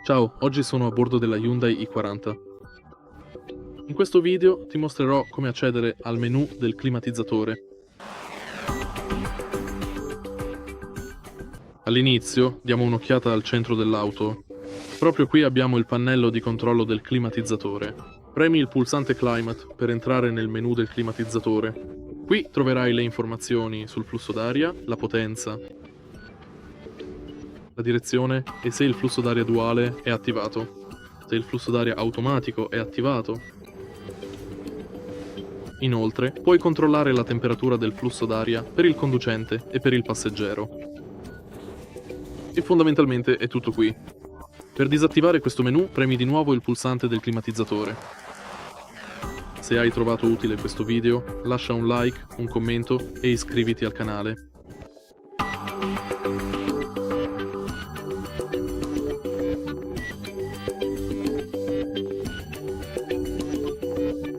Ciao, oggi sono a bordo della Hyundai i40. In questo video ti mostrerò come accedere al menu del climatizzatore. All'inizio diamo un'occhiata al centro dell'auto. Proprio qui abbiamo il pannello di controllo del climatizzatore. Premi il pulsante Climate per entrare nel menu del climatizzatore. Qui troverai le informazioni sul flusso d'aria, la potenza, la direzione e se il flusso d'aria duale è attivato, se il flusso d'aria automatico è attivato. Inoltre, puoi controllare la temperatura del flusso d'aria per il conducente e per il passeggero. E fondamentalmente è tutto qui. Per disattivare questo menu, premi di nuovo il pulsante del climatizzatore. Se hai trovato utile questo video, lascia un like, un commento e iscriviti al canale.